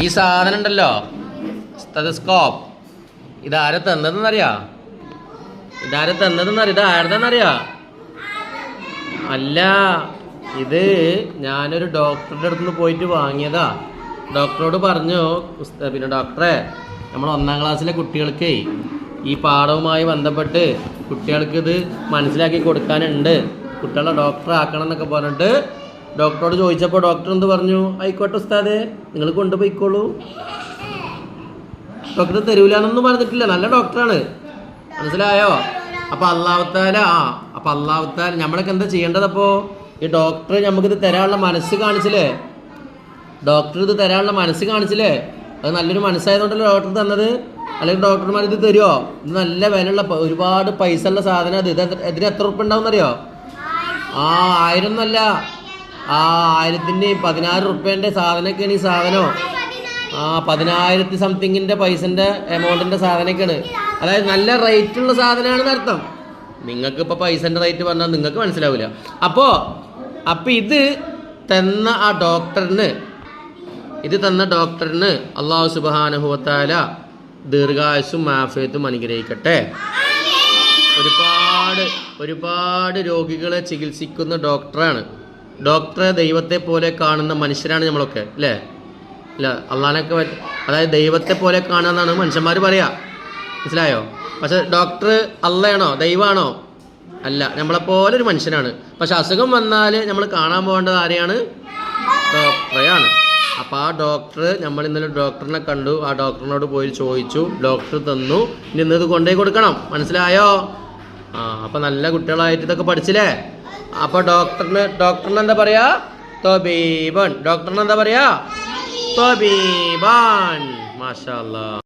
ഈ സാധനം ഉണ്ടല്ലോ, സ്റ്റെതസ്കോപ്പ്, ഇതാരെ തന്നതെന്നറിയാ? ഇതാരതെന്നറിയാ? അല്ല, ഇത് ഞാനൊരു ഡോക്ടറുടെ അടുത്ത് നിന്ന് പോയിട്ട് വാങ്ങിയതാ. ഡോക്ടറോട് പറഞ്ഞു, പിന്നെ ഡോക്ടറെ, നമ്മൾ 1-ാം ക്ലാസ്സിലെ കുട്ടികൾക്ക് ഈ പാഠവുമായി ബന്ധപ്പെട്ട് കുട്ടികൾക്ക് ഇത് മനസ്സിലാക്കി കൊടുക്കാനുണ്ട്, കുട്ടികളെ ഡോക്ടറെ ആക്കണം എന്നൊക്കെ പറഞ്ഞിട്ട് ഡോക്ടറോട് ചോദിച്ചപ്പോൾ ഡോക്ടർ എന്ത് പറഞ്ഞു? ആയിക്കോട്ടെ ഉസ്താദേ, നിങ്ങൾ കൊണ്ടുപോയിക്കോളൂ. ഡോക്ടർ തരൂലെന്നൊന്നും പറഞ്ഞിട്ടില്ല, നല്ല ഡോക്ടറാണ്, മനസ്സിലായോ? അപ്പം അള്ളാഹുത്താല നമ്മളൊക്കെ എന്താ ചെയ്യേണ്ടത്? അപ്പോൾ ഈ ഡോക്ടർ നമുക്കിത് തരാനുള്ള മനസ്സ് കാണിച്ചില്ലേ? അത് നല്ലൊരു മനസ്സായതുകൊണ്ടല്ലോ ഡോക്ടർ തന്നത്. അല്ലെങ്കിൽ ഡോക്ടർമാർ ഇത് തരുമോ? ഇത് നല്ല വിലയുള്ള ഒരുപാട് പൈസ ഉള്ള സാധനം. ഇതിന് എത്ര ഉറുപ്പ്യ ഉണ്ടാവും എന്നറിയോ? 1000 ഒന്നല്ല, 1000-ൻ്റെ 16 ഉറുപ്പ്യൻ്റെ സാധനമൊക്കെയാണ് ഈ സാധനം. 10,000 സംതിങ്ങിൻ്റെ പൈസൻ്റെ എമൗണ്ടിൻ്റെ സാധനമൊക്കെയാണ്. അതായത് നല്ല റേറ്റുള്ള സാധനമാണെന്ന് അർത്ഥം. നിങ്ങൾക്ക് ഇപ്പോൾ പൈസൻ്റെ റേറ്റ് പറഞ്ഞാൽ നിങ്ങൾക്ക് മനസ്സിലാവില്ല. അപ്പോൾ ഇത് തന്ന ഡോക്ടറിന് അള്ളാഹു സുബ്ഹാനഹു വ തആല ദീർഘായുസ്സും ആഫിയത്തും അനുഗ്രഹിക്കട്ടെ. ഒരുപാട് രോഗികളെ ചികിത്സിക്കുന്ന ഡോക്ടറാണ്. ഡോക്ടറെ ദൈവത്തെ പോലെ കാണുന്ന മനുഷ്യരാണ് നമ്മളൊക്കെ, അല്ലേ? അല്ല, അള്ളാനൊക്കെ അതായത് ദൈവത്തെ പോലെ കാണുന്നതാണ് മനുഷ്യന്മാർ പറയാ, മനസ്സിലായോ? പക്ഷെ ഡോക്ടർ അള്ളയാണോ, ദൈവമാണോ? അല്ല, നമ്മളെപ്പോലെ ഒരു മനുഷ്യനാണ്. പക്ഷെ അസുഖം വന്നാൽ നമ്മൾ കാണാൻ പോകേണ്ടത് ആരെയാണ്? ഡോക്ടറെയാണ്. അപ്പോൾ ആ ഡോക്ടർ, നമ്മൾ ഇന്നലെ ഡോക്ടറിനെ കണ്ടു, ആ ഡോക്ടറിനോട് പോയി ചോദിച്ചു, ഡോക്ടർ തന്നു, ഇനി ഇത് കൊണ്ടുപോയി കൊടുക്കണം, മനസ്സിലായോ? അപ്പം നല്ല കുട്ടികളായിട്ട് ഇതൊക്കെ പഠിച്ചില്ലേ? അപ്പോൾ ഡോക്ടറിന് എന്താ പറയാ? തൊബീബൻ. ഡോക്ടറിന് എന്താ പറയാ? തൊബീബൻ. മാഷാ അല്ലാഹ്.